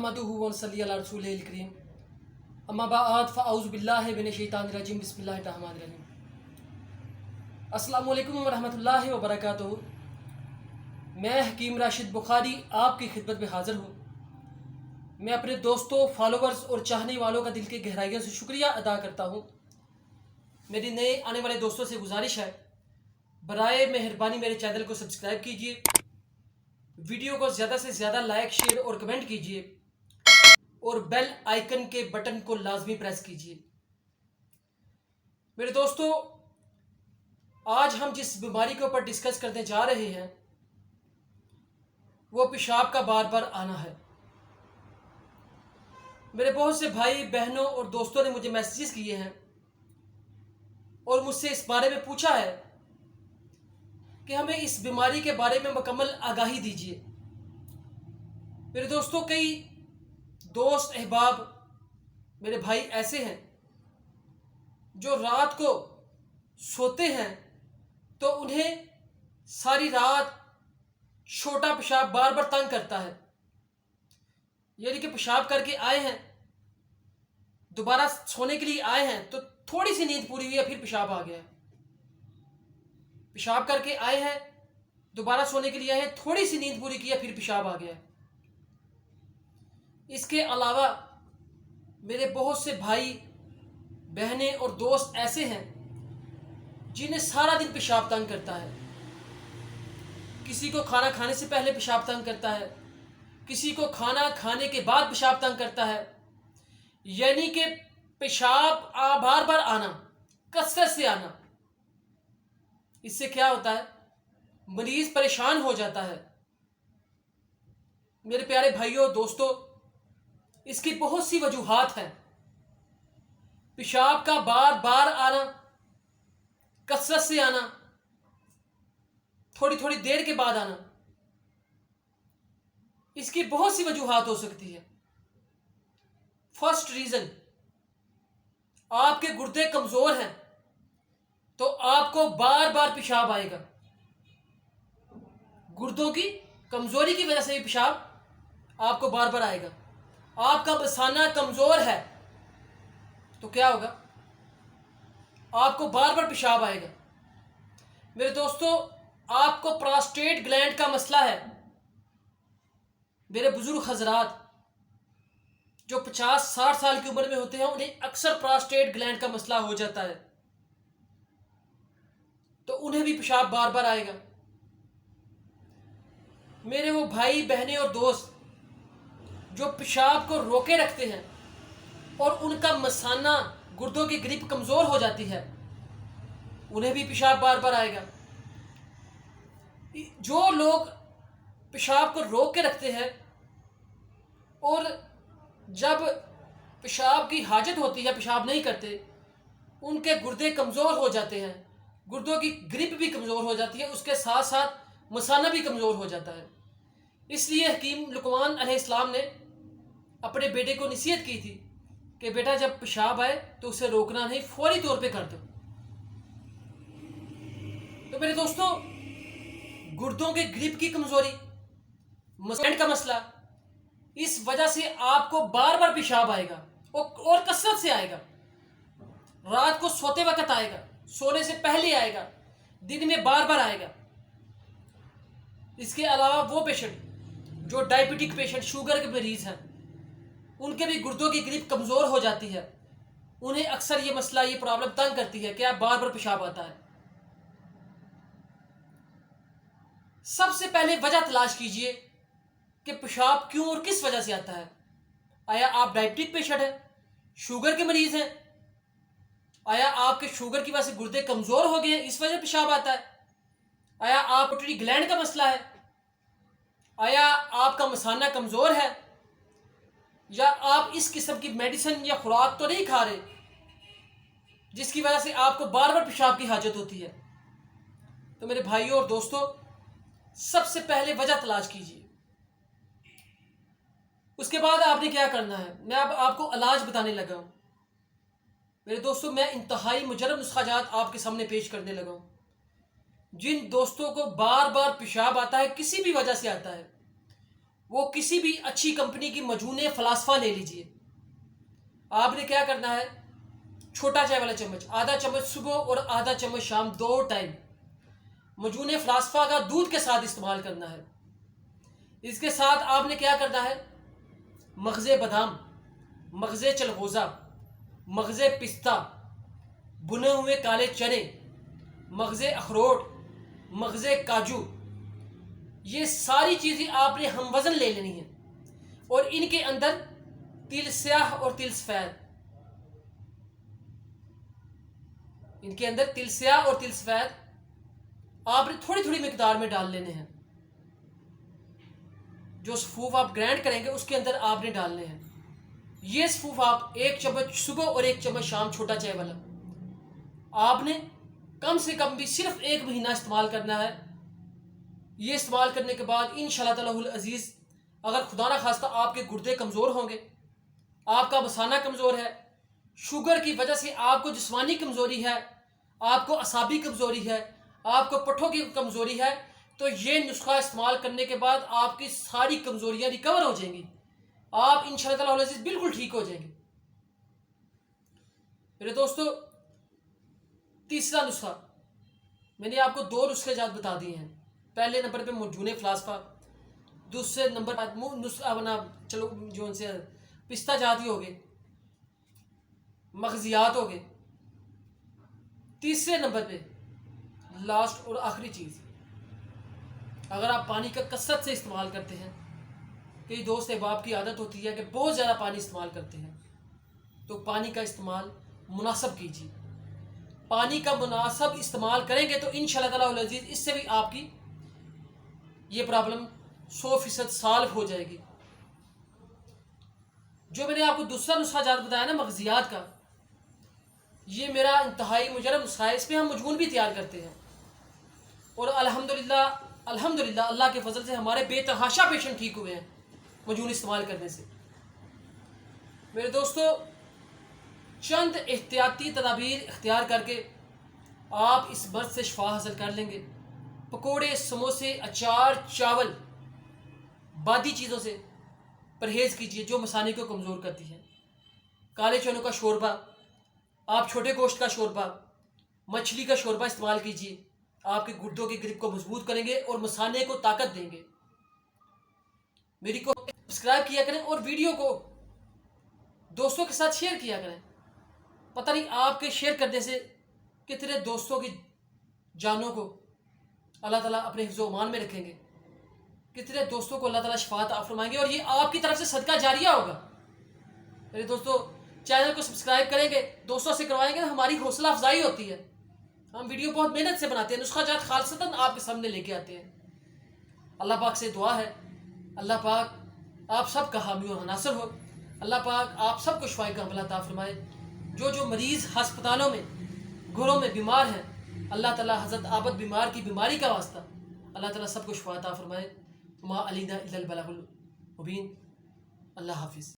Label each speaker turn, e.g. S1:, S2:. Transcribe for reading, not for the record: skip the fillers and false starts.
S1: नहमदुहु व नसल्ली अला रसूलिल करीम अम्मा बाद फ़अऊज़ु बिल्लाहि मिनश शैतानिर रजीम बिस्मिल्लाहिर रहमानिर रहीम। अस्सलामु अलैकुम व रहमतुल्लाहि व बरकातुहू। मैं हकीम राशिद बुखारी आपकी खिदमत में हाज़िर हूँ। मैं अपने दोस्तों, फॉलोवर्स और चाहने वालों का दिल की गहराइयों से शुक्रिया अदा करता हूँ। मेरी नए आने वाले दोस्तों से गुजारिश है, बराए मेहरबानी मेरे चैनल को सब्सक्राइब कीजिए, वीडियो को ज़्यादा से ज़्यादा लाइक, शेयर और कमेंट कीजिए और बेल आइकन के बटन को लाजमी प्रेस कीजिए। मेरे दोस्तों, आज हम जिस बीमारी के ऊपर डिस्कस करने जा रहे हैं वो पेशाब का बार बार आना है। मेरे बहुत से भाई बहनों और दोस्तों ने मुझे मैसेजेस किए हैं और मुझसे इस बारे में पूछा है कि हमें इस बीमारी के बारे में मुकम्मल आगाही दीजिए। मेरे दोस्तों, कई दोस्त अहबाब मेरे भाई ऐसे हैं जो रात को सोते हैं तो उन्हें सारी रात छोटा पेशाब बार बार तंग करता है। यानी कि पेशाब करके आए हैं, दोबारा सोने के लिए आए हैं तो थोड़ी सी नींद पूरी हुई है, फिर पेशाब आ गया। पेशाब करके आए हैं, दोबारा सोने के लिए आए हैं, थोड़ी सी नींद पूरी की है, फिर पेशाब आ गया। इसके अलावा मेरे बहुत से भाई बहनें और दोस्त ऐसे हैं जिन्हें सारा दिन पेशाब तंग करता है। किसी को खाना खाने से पहले पेशाब तंग करता है, किसी को खाना खाने के बाद पेशाब तंग करता है। यानी कि पेशाब बार बार आना, कसरत से आना। इससे क्या होता है, मरीज परेशान हो जाता है। मेरे प्यारे भाइयों दोस्तों, इसकी बहुत सी वजूहात हैं। पेशाब का बार बार आना, कसरत से आना, थोड़ी थोड़ी देर के बाद आना, इसकी बहुत सी वजूहात हो सकती है। फर्स्ट रीजन, आपके गुर्दे कमजोर हैं तो आपको बार बार पेशाब आएगा। गुर्दों की कमजोरी की वजह से भी पेशाब आपको बार बार आएगा। आपका बसाना कमजोर है तो क्या होगा, आपको बार बार पेशाब आएगा। मेरे दोस्तों, आपको प्रोस्टेट ग्लैंड का मसला है। मेरे बुजुर्ग हजरात जो 50-60 साल की उम्र में होते हैं उन्हें अक्सर प्रोस्टेट ग्लैंड का मसला हो जाता है तो उन्हें भी पेशाब बार बार आएगा। मेरे वो भाई बहनें और दोस्त जो पेशाब को रोके रखते हैं और उनका मसाना, गुर्दों की ग्रिप कमजोर हो जाती है, उन्हें भी पेशाब बार बार आएगा। जो लोग पेशाब को रोक के रखते हैं और जब पेशाब की हाजत होती है पेशाब नहीं करते, उनके गुर्दे कमज़ोर हो जाते हैं, गुर्दों की ग्रिप भी कमज़ोर हो जाती है, उसके साथ साथ मसाना भी कमज़ोर हो जाता है। इसलिए हकीम लुकमान अलैहिस्सलाम ने अपने बेटे को नसीहत की थी कि बेटा जब पेशाब आए तो उसे रोकना नहीं, फौरी तौर पे कर दो। तो मेरे दोस्तों, गुर्दों के ग्रिप की कमज़ोरी, मसैंड का मसला, इस वजह से आपको बार बार पेशाब आएगा और कसरत से आएगा। रात को सोते वक्त आएगा, सोने से पहले आएगा, दिन में बार बार आएगा। इसके अलावा वो पेशेंट जो डायबिटिक पेशेंट, शुगर के मरीज हैं, उनके भी गुर्दों की ग्रिप कमज़ोर हो जाती है। उन्हें अक्सर ये मसला, ये प्रॉब्लम तंग करती है कि आप बार बार पेशाब आता है। सबसे पहले वजह तलाश कीजिए कि पेशाब क्यों और किस वजह से आता है। आया आप डायबिटिक पेशेंट हैं, शुगर के मरीज हैं? आया आपके शुगर की वजह से गुर्दे कमज़ोर हो गए हैं, इस वजह से पेशाब आता है? आया आप पिट्यूटरी ग्लैंड का मसला है? आया आपका मसाना कमज़ोर है? या आप इस किस्म की मेडिसिन या खुराक तो नहीं खा रहे जिसकी वजह से आपको बार बार पेशाब की हाजत होती है? तो मेरे भाइयों और दोस्तों, सबसे पहले वजह तलाश कीजिए। उसके बाद आपने क्या करना है, मैं अब आपको इलाज बताने लगा हूं। मेरे दोस्तों, मैं इंतहाई मुजरब नुस्खाजात आपके सामने पेश करने लगा हूं। जिन दोस्तों को बार बार पेशाब आता है, किसी भी वजह से आता है, वो किसी भी अच्छी कंपनी की मजूने फलासफा ले लीजिए। आपने क्या करना है, छोटा चाय वाला चम्मच, आधा चम्मच सुबह और आधा चम्मच शाम, 2 टाइम मजूने फलासफा का दूध के साथ इस्तेमाल करना है। इसके साथ आपने क्या करना है, मगज़े बादाम, मगज़े चलगोज़ा, मगज़े पिस्ता, बुने हुए काले चने, मगज़े अखरोट, मगज़े काजू, ये सारी चीज़ें आपने हम वज़न ले लेनी है। और इनके अंदर तिल स्याह और तिल सफ़ेद, इनके अंदर तिल स्याह और तिल सफ़ेद आपने थोड़ी थोड़ी मिकदार में डाल लेने हैं। जो सफ़ूफ आप ग्राइंड करेंगे उसके अंदर आपने डालने हैं। ये सफ़ूफ आप 1 चम्मच सुबह और 1 चम्मच शाम, छोटा चाय वाला, आपने कम से कम भी सिर्फ 1 महीना इस्तेमाल करना है। ये इस्तेमाल करने के बाद इंशाअल्लाह ताला अज़ीज़, अगर खुदा ना खास्ता आपके गुर्दे कमज़ोर होंगे, आपका मसाना कमज़ोर है, शुगर की वजह से आपको जिस्मानी कमज़ोरी है, आपको असाबी कमज़ोरी है, आपको पट्ठों की कमज़ोरी है, तो ये नुस्खा इस्तेमाल करने के बाद आपकी सारी कमज़ोरियाँ रिकवर हो जाएंगी। आप इंशाअल्लाह ताला अज़ीज़ बिल्कुल ठीक हो जाएंगे। मेरे दोस्तों, तीसरा नुस्खा, मैंने आपको 2 नुस्खे जात बता दिए हैं। पहले नंबर पे मजूने फलासफा, दूसरे नंबर पर नुस्खा बना, चलो जो उनसे पिस्ता जाती हो गए, मगजियात हो गए। तीसरे नंबर पे लास्ट और आखिरी चीज़, अगर आप पानी का कसरत से इस्तेमाल करते हैं, कई दोस्त अहबाब की आदत होती है कि बहुत ज़्यादा पानी इस्तेमाल करते हैं, तो पानी का इस्तेमाल मुनासब कीजिए। पानी का मुनासब इस्तेमाल करेंगे तो इंशाअल्लाह ताला अज़ीज़ इससे भी आपकी ये प्रॉब्लम 100% सॉल्व हो जाएगी। जो मैंने आपको दूसरा नुस्खा जात बताया ना मगजियात का, ये मेरा इंतहाई मुजरब नुस्खा है। इसमें हम मजून भी तैयार करते हैं और अल्हम्दुलिल्लाह अल्लाह के फजल से हमारे बेतहाशा पेशेंट ठीक हुए हैं मजून इस्तेमाल करने से। मेरे दोस्तों, चंद एहतियाती तदाबीर इख्तियार करके आप इस मर्ज से शिफा हासिल कर लेंगे। पकोड़े, समोसे, अचार, चावल, बादी चीज़ों से परहेज़ कीजिए जो मसाने को कमज़ोर करती हैं। काले चनों का शोरबा, आप छोटे गोश्त का शोरबा, मछली का शोरबा इस्तेमाल कीजिए। आपके गुर्दों की ग्रिप को मजबूत करेंगे और मसाने को ताकत देंगे। मेरी को सब्सक्राइब किया करें और वीडियो को दोस्तों के साथ शेयर किया करें। पता नहीं आपके शेयर करने से कितने दोस्तों की जानों को अल्लाह ताला अपने हिफ्ज़ व अमान में रखेंगे, कितने दोस्तों को अल्लाह ताला शिफा अता फरमाएंगे और ये आपकी तरफ से सदका जारिया होगा। मेरे दोस्तों, चैनल को सब्सक्राइब करेंगे, दोस्तों से करवाएंगे तो हमारी हौसला अफजाई होती है। हम वीडियो बहुत मेहनत से बनाते हैं, नुस्खा जात खालसतन आपके सामने लेके आते हैं। अल्लाह पाक से दुआ है, अल्लाह पाक आप सब का हामी और नासिर हो। अल्लाह पाक आप सबको शिफाए का अमल अता फरमाए। जो मरीज़ हस्पतालों में, घरों में बीमार हैं, अल्लाह ताला हज़रत आबद बीमार की बीमारी का वास्ता अल्लाह ताला सबको शिफा अता फरमाए। मा अलीना इल्लल बलागुल मुबीन। अल्लाह हाफिज़।